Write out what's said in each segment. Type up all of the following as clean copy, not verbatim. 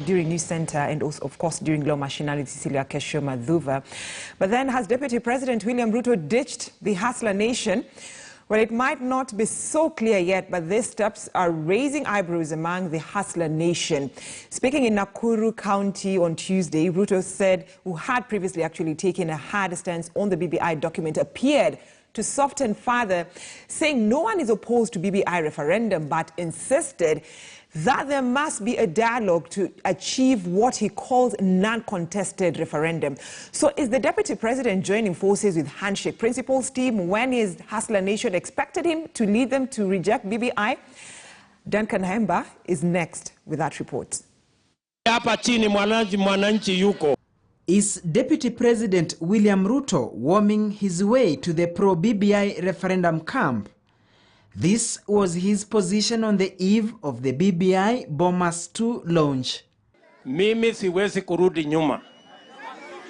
during News Center and also, of course, during Law Mashinani Cecilia Kesho Madhuva. But then has Deputy President William Ruto ditched the Hustler Nation? Well, it might not be so clear yet, but these steps are raising eyebrows among the Hustler Nation. Speaking in Nakuru County on Tuesday, Ruto said, who had previously actually taken a hard stance on the BBI document, appeared to soften further, saying no one is opposed to BBI referendum, but insisted that there must be a dialogue to achieve what he calls non-contested referendum. So is the Deputy President joining forces with Handshake Principles team when his Hustler Nation expected him to lead them to reject BBI? Duncan Hemba is next with that report. Hapa chini mwananchi yuko. Is Deputy President William Ruto warming his way to the pro-BBI referendum camp? This was his position on the eve of the BBI Bomas 2 launch. Mimi siwezi kurudi nyuma.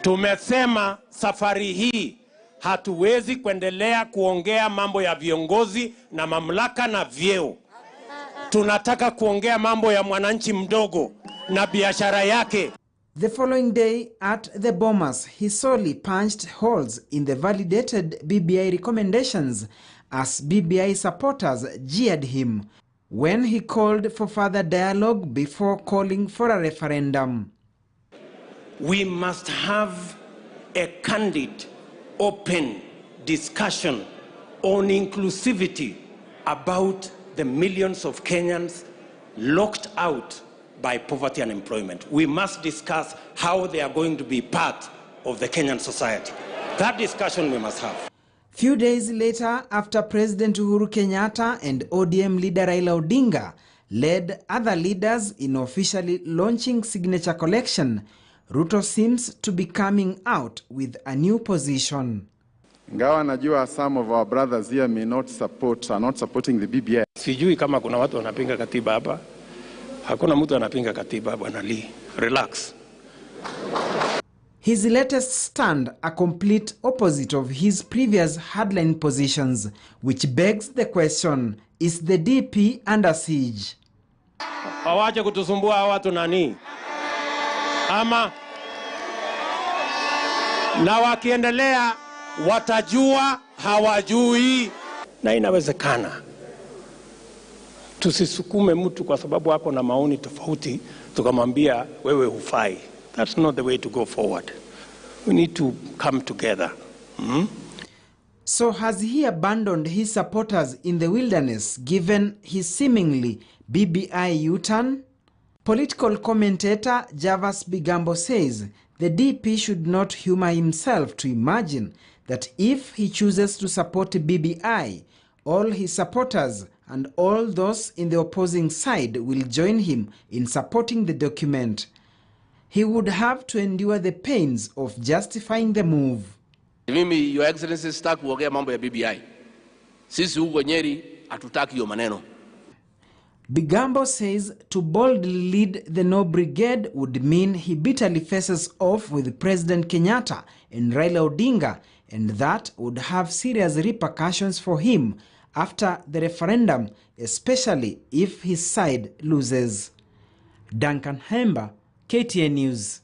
Tumesema safari hii hatuwezi kuendelea kuongea mambo ya viongozi na mamlaka na vyeo. Tunataka kuongea mambo ya mwananchi mdogo na biashara yake. The following day at the Bomas, he solely punched holes in the validated BBI recommendations as BBI supporters jeered him when he called for further dialogue before calling for a referendum. We must have a candid, open discussion on inclusivity about the millions of Kenyans locked out by poverty and employment. We must discuss how they are going to be part of the Kenyan society. That discussion we must have. Few days later, after President Uhuru Kenyatta and ODM leader Raila Odinga led other leaders in officially launching signature collection, Ruto seems to be coming out with a new position. Ingawa najua some of our brothers here are not supporting the BBI. Sijui kama kuna watu wanapinga katiba hapa. Hakuna mtu anapinga katiba, Bwana Lee. Relax. His latest stand a complete opposite of his previous hardline positions, which begs the question, is the DP under siege? Hawaje kutusumbua watu nani? Ama na wakiendelea watajua hawajui, na inawezekana. Tusisukume mtu kwa sababu wako na maoni tofauti tukamwambia wewe hufai. That's not the way to go forward. We need to come together. So has he abandoned his supporters in the wilderness given his seemingly BBI U-turn? Political commentator Javas Bigambo says the DP should not humor himself to imagine that if he chooses to support BBI, all his supporters and all those in the opposing side will join him in supporting the document. He would have to endure the pains of justifying the move. Mimi, Your Excellency, sitaki kuongea mambo ya BBI. Sisi huko Nyeri hatutaki hiyo maneno. Bigambo says to boldly lead the No Brigade would mean he bitterly faces off with President Kenyatta and Raila Odinga, and that would have serious repercussions for him after the referendum, especially if his side loses. Duncan Hemba, KTN News.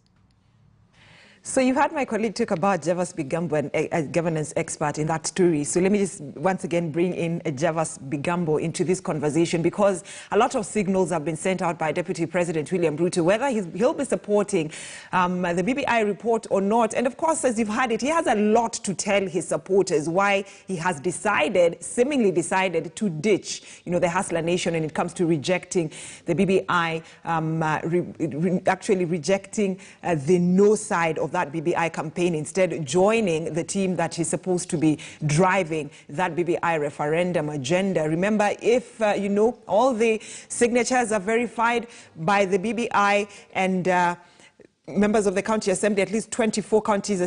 So you heard my colleague talk about Javas Bigambo, a governance expert in that story. So let me just once again bring in Javas Bigambo into this conversation, because a lot of signals have been sent out by Deputy President William Ruto, whether he'll be supporting the BBI report or not. And of course, as you've heard it, he has a lot to tell his supporters why he has seemingly decided to ditch, the Hustler Nation when it comes to rejecting the BBI, actually rejecting the no side of that BBI campaign, instead joining the team that is supposed to be driving that BBI referendum agenda. Remember, if, all the signatures are verified by the BBI and members of the county assembly, at least 24 counties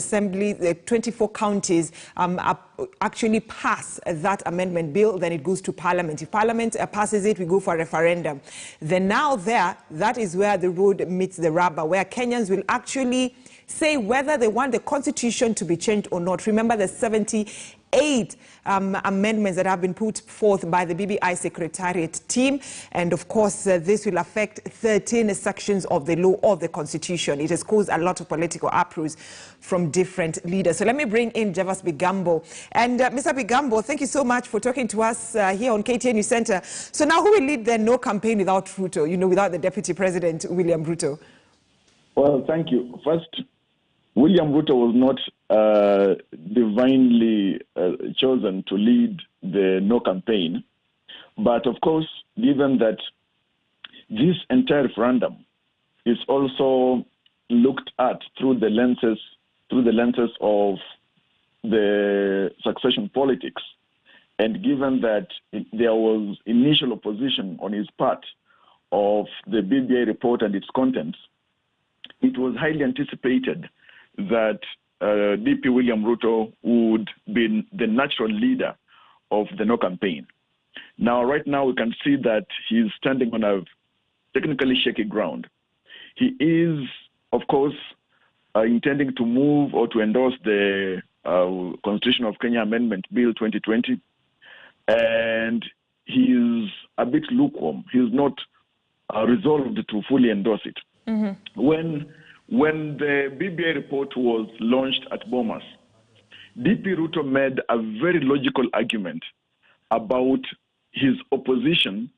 actually pass that amendment bill, then it goes to Parliament. If Parliament passes it, we go for a referendum. Then now that is where the road meets the rubber, where Kenyans will actually say whether they want the constitution to be changed or not. Remember, the 78 8 amendments that have been put forth by the BBI Secretariat team. And of course, this will affect 13 sections of the law of the Constitution. It has caused a lot of political uproars from different leaders. So let me bring in Javas Bigambo. And Mr. Bigambo, thank you so much for talking to us here on KTN News Center. So now who will lead the no campaign without Ruto, without the Deputy President, William Ruto? Well, thank you. First, William Ruto was not divinely chosen to lead the no campaign. But of course, given that this entire referendum is also looked at through the lenses of the succession politics, and given that there was initial opposition on his part of the BBI report and its contents, it was highly anticipated that DP William Ruto would be the natural leader of the no campaign. Now, right now, we can see that he's standing on a technically shaky ground. He is, of course, intending to move or to endorse the Constitution of Kenya Amendment Bill 2020, and he is a bit lukewarm. He's not resolved to fully endorse it. Mm-hmm. When the BBI report was launched at Bomas, DP Ruto made a very logical argument about his opposition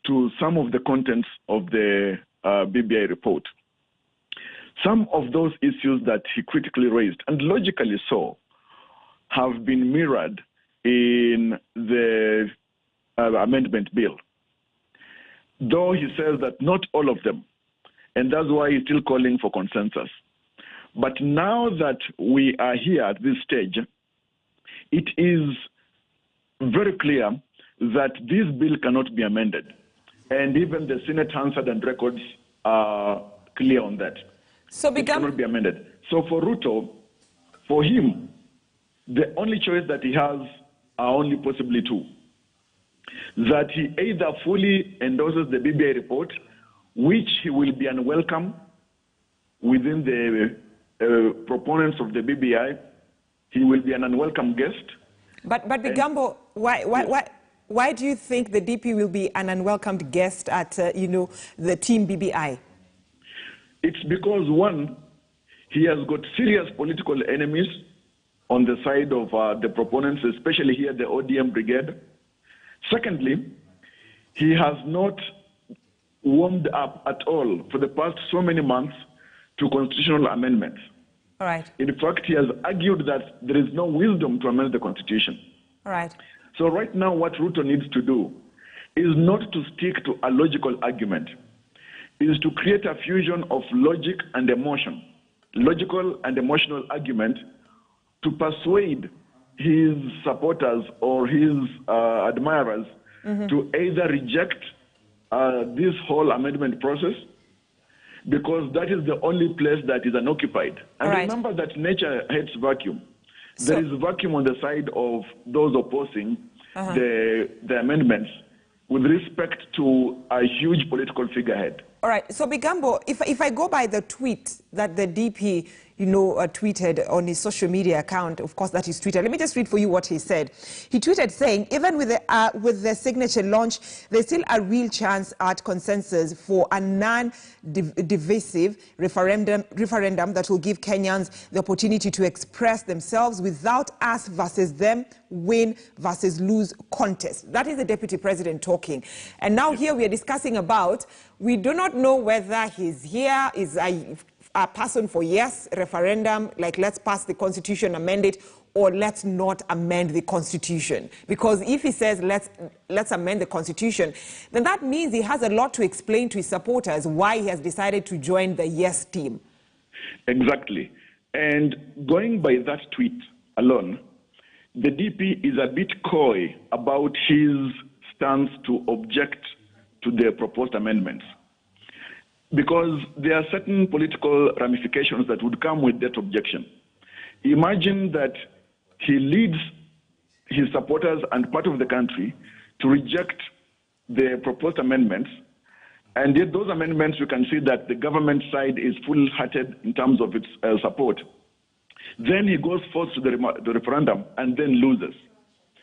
to some of the contents of the BBI report. Some of those issues that he critically raised, and logically so, have been mirrored in the amendment bill. Though he says that not all of them, and that's why he's still calling for consensus. But now that we are here at this stage, it is very clear that this bill cannot be amended. And even the Senate answered and records are clear on that. So it cannot be amended. So for Ruto, for him, the only choice that he has are only possibly two. That he either fully endorses the BBI report, which he will be unwelcome within the proponents of the BBI. He will be an unwelcome guest. But Bigambo, why do you think the DP will be an unwelcomed guest at the team BBI? It's because, one, he has got serious political enemies on the side of the proponents, especially here the ODM brigade. Secondly, he has not warmed up at all for the past so many months to constitutional amendments. All right. In fact, he has argued that there is no wisdom to amend the Constitution. All right. So right now what Ruto needs to do is not to stick to a logical argument, is to create a fusion of logic and emotion, logical and emotional argument to persuade his supporters or his admirers to either reject this whole amendment process, because that is the only place that is unoccupied. And remember that nature hates vacuum. There is vacuum on the side of those opposing the amendments with respect to a huge political figurehead. All right. So, Bigambo, if I go by the tweet that the DP, tweeted on his social media account, of course, that is Twitter. Let me just read for you what he said. He tweeted saying, even with the signature launch, there's still a real chance at consensus for a non-divisive referendum that will give Kenyans the opportunity to express themselves without us versus them, win versus lose contest. That is the Deputy President talking. And now here we are discussing about, we do not know whether he's here, is a person for yes referendum, like let's pass the Constitution, amend it, or let's not amend the Constitution. Because if he says let's amend the Constitution, then that means he has a lot to explain to his supporters why he has decided to join the yes team. Exactly. And going by that tweet alone, the DP is a bit coy about his stance to object to the proposed amendments, because there are certain political ramifications that would come with that objection. Imagine that he leads his supporters and part of the country to reject the proposed amendments, and yet those amendments, we can see that the government side is full-hearted in terms of its support. Then he goes forth to the referendum and then loses.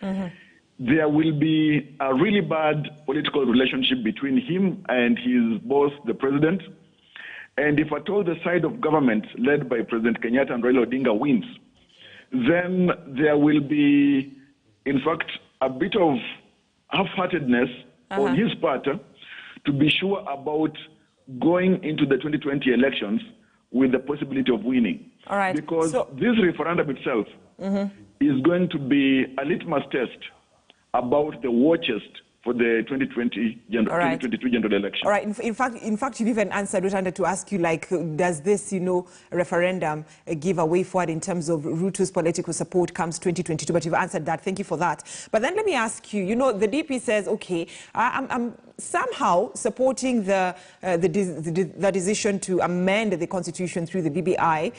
there will be a really bad political relationship between him and his boss, the president. And if at all the side of government led by President Kenyatta and Raila Odinga wins, then there will be, in fact, a bit of half-heartedness on his part to be sure about going into the 2020 elections with the possibility of winning. All right. Because this referendum itself is going to be a litmus test about the war chest for the 2022 general election. All right. In fact, you've even answered what I wanted to ask you, like, does this, referendum give a way forward in terms of Ruto's political support comes 2022? But you've answered that. Thank you for that. But then let me ask you, the DP says, okay, I'm somehow supporting the decision to amend the constitution through the BBI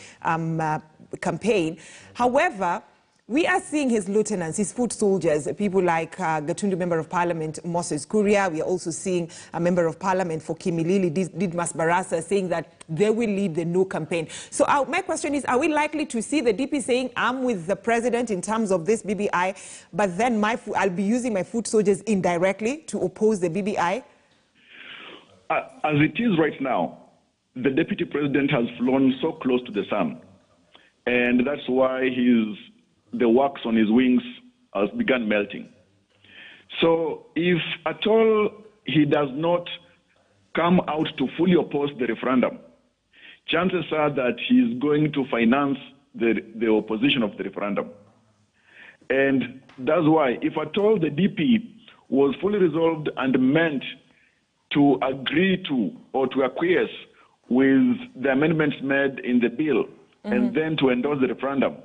campaign. However, we are seeing his lieutenants, his foot soldiers, people like Gatundu Member of Parliament Moses Kuria. We are also seeing a Member of Parliament for Kimilili, Didmas Barasa, saying that they will lead the no campaign. So my question is, are we likely to see the DP saying, I'm with the president in terms of this BBI, but then I'll be using my foot soldiers indirectly to oppose the BBI? As it is right now, the deputy president has flown so close to the sun. And that's why the wax on his wings has begun melting. So if at all he does not come out to fully oppose the referendum, chances are that he's going to finance the opposition of the referendum. And that's why, if at all the DP was fully resolved and meant to agree to or to acquiesce with the amendments made in the bill and then to endorse the referendum,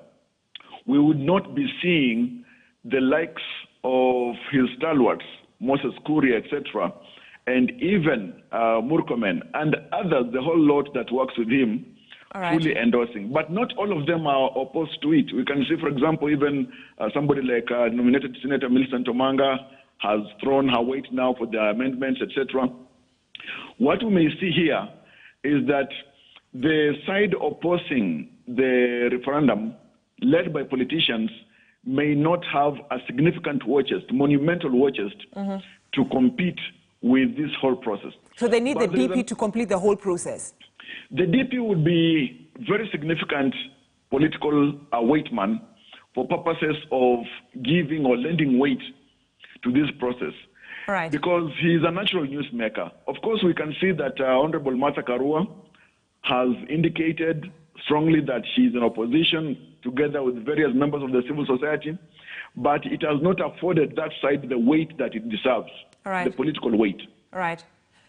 we would not be seeing the likes of his stalwarts, Moses Kuria, etc., and even Murkomen and others, the whole lot that works with him, fully endorsing. But not all of them are opposed to it. We can see, for example, even somebody like nominated Senator Millicent Omanga has thrown her weight now for the amendments, etc. What we may see here is that the side opposing the referendum, led by politicians, may not have a significant war chest, monumental war chest, to compete with this whole process. So they need the DP to complete the whole process? The DP would be very significant political weight man for purposes of giving or lending weight to this process. Right. Because he is a natural newsmaker. Of course, we can see that Honorable Martha Karua has indicated strongly that she is in opposition together with various members of the civil society, but it has not afforded that side the weight that it deserves, the political weight. All right.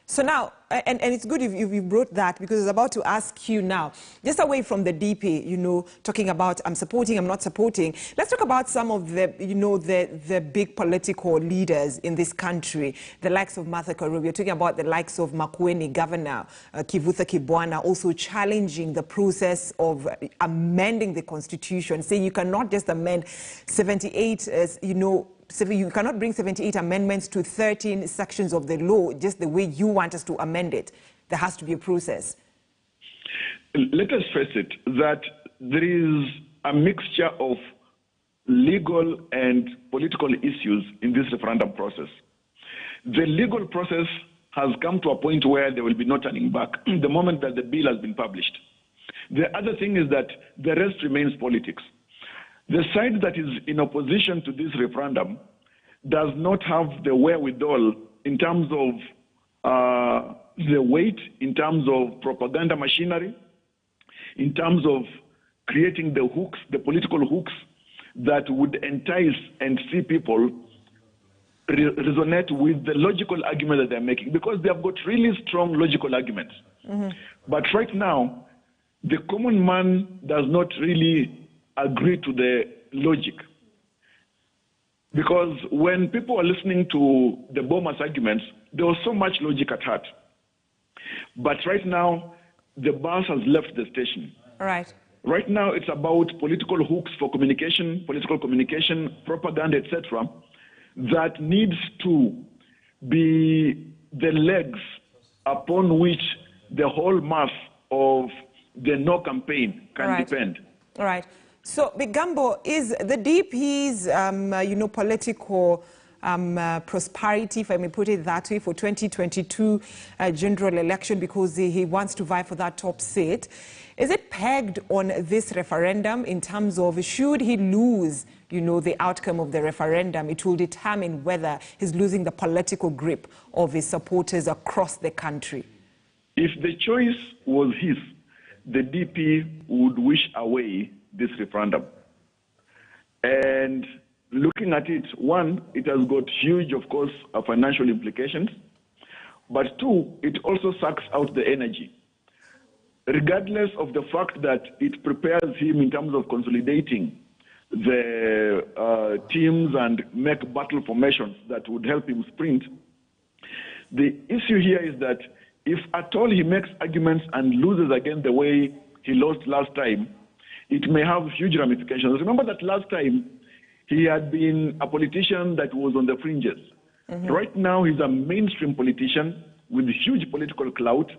So now, and it's good if you brought that, because I was about to ask you now, just away from the DP, talking about I'm supporting, I'm not supporting, let's talk about some of the, the big political leaders in this country, the likes of Martha Karua. We're talking about the likes of Makueni, Governor Kivutha Kibwana, also challenging the process of amending the constitution, saying you cannot just amend 78, so you cannot bring 78 amendments to 13 sections of the law just the way you want us to amend it. There has to be a process. Let us face it, that there is a mixture of legal and political issues in this referendum process. The legal process has come to a point where there will be no turning back the moment that the bill has been published. The other thing is that the rest remains politics. The side that is in opposition to this referendum does not have the wherewithal in terms of the weight, in terms of propaganda machinery, in terms of creating the hooks, the political hooks that would entice and see people resonate with the logical argument that they're making, because they have got really strong logical arguments. But right now, the common man does not really agree to the logic. Because when people are listening to the Bomas arguments, there was so much logic at heart. But right now, the bus has left the station. All right. Right now, it's about political hooks for communication, political communication, propaganda, etc., that needs to be the legs upon which the whole mass of the no campaign can depend. All right. So, Bigambo, is the DP's, political prosperity, if I may put it that way, for 2022 general election, because he wants to vie for that top seat, is it pegged on this referendum in terms of, should he lose, the outcome of the referendum, it will determine whether he's losing the political grip of his supporters across the country? If the choice was his, the DP would wish away this referendum. And looking at it, one, it has got huge, of course, financial implications. But two, it also sucks out the energy. Regardless of the fact that it prepares him in terms of consolidating the teams and make battle formations that would help him sprint, the issue here is that if at all he makes arguments and loses again the way he lost last time, it may have huge ramifications. Remember that last time he had been a politician that was on the fringes. Right now he's a mainstream politician with huge political clout,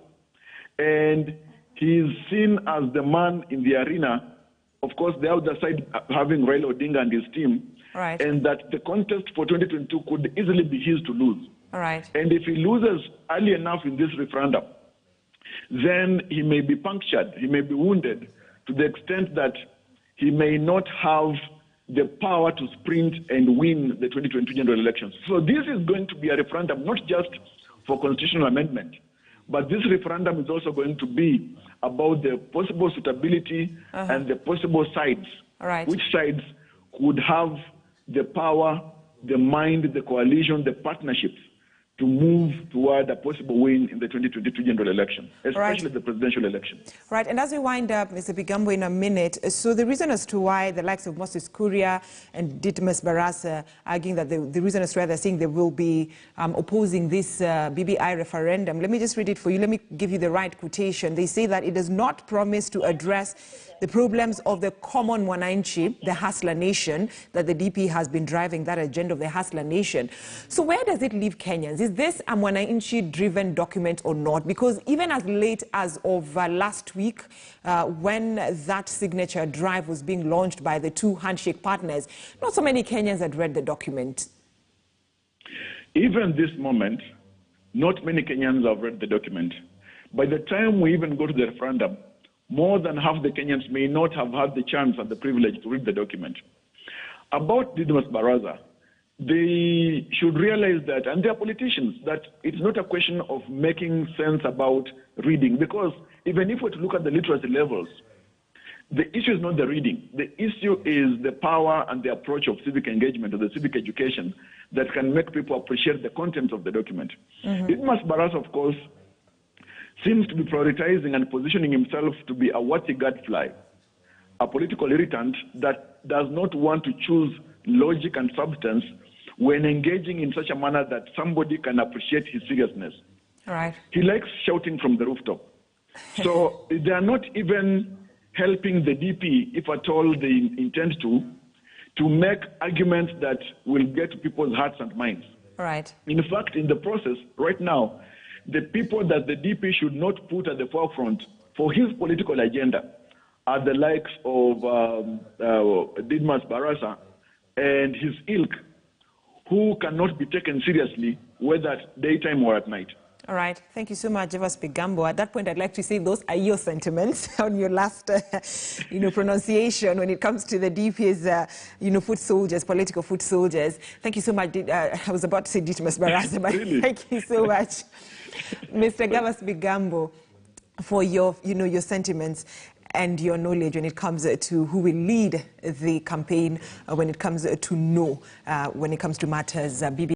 and he's seen as the man in the arena. Of course, the other side having Raila Odinga and his team, right, and that the contest for 2022 could easily be his to lose. All right. And if he loses early enough in this referendum, then he may be punctured, he may be wounded to the extent that he may not have the power to sprint and win the 2022 general elections. So this is going to be a referendum not just for constitutional amendment, but this referendum is also going to be about the possible suitability and the possible sides. All right. Which sides could have the power, the mind, the coalition, the partnerships to move toward a possible win in the 2022 general election, especially the presidential election. Right, and as we wind up, Mr. Bigambo, in a minute, so the reason as to why the likes of Moses Kuria and Ditmas Barasa arguing that the reason as to why they're saying they will be opposing this BBI referendum, let me just read it for you. Let me give you the right quotation. They say that it does not promise to address the problems of the common Mwananchi, the hustler nation, that the DP has been driving that agenda of the hustler nation. So where does it leave Kenyans? Is this a Mwananchi-driven document or not? Because even as late as of last week, when that signature drive was being launched by the two handshake partners, not so many Kenyans had read the document. Even this moment, not many Kenyans have read the document. By the time we even go to the referendum, more than half the Kenyans may not have had the chance and the privilege to read the document. About Didmus Baraza, they should realize that, and they are politicians, that it's not a question of making sense about reading, because even if we look at the literacy levels, the issue is not the reading. The issue is the power and the approach of civic engagement or the civic education that can make people appreciate the contents of the document. Didmus Baraza, of course, seems to be prioritizing and positioning himself to be a worthy gadfly, a political irritant that does not want to choose logic and substance when engaging in such a manner that somebody can appreciate his seriousness. All right. He likes shouting from the rooftop. So they are not even helping the DP, if at all they intend to make arguments that will get to people's hearts and minds. All right. In fact, in the process, right now, the people that the DP should not put at the forefront for his political agenda are the likes of Didmus Barasa and his ilk, who cannot be taken seriously, whether at daytime or at night. All right. Thank you so much, Javas Bigambo. At that point, I'd like to say those are your sentiments on your last, pronunciation when it comes to the DP's, foot soldiers, political foot soldiers. Thank you so much. I was about to say Ditmas Barasa, but Really? Thank you so much, Mr. Javas Bigambo, for your, your sentiments and your knowledge when it comes to who will lead the campaign, when it comes to when it comes to matters BBI.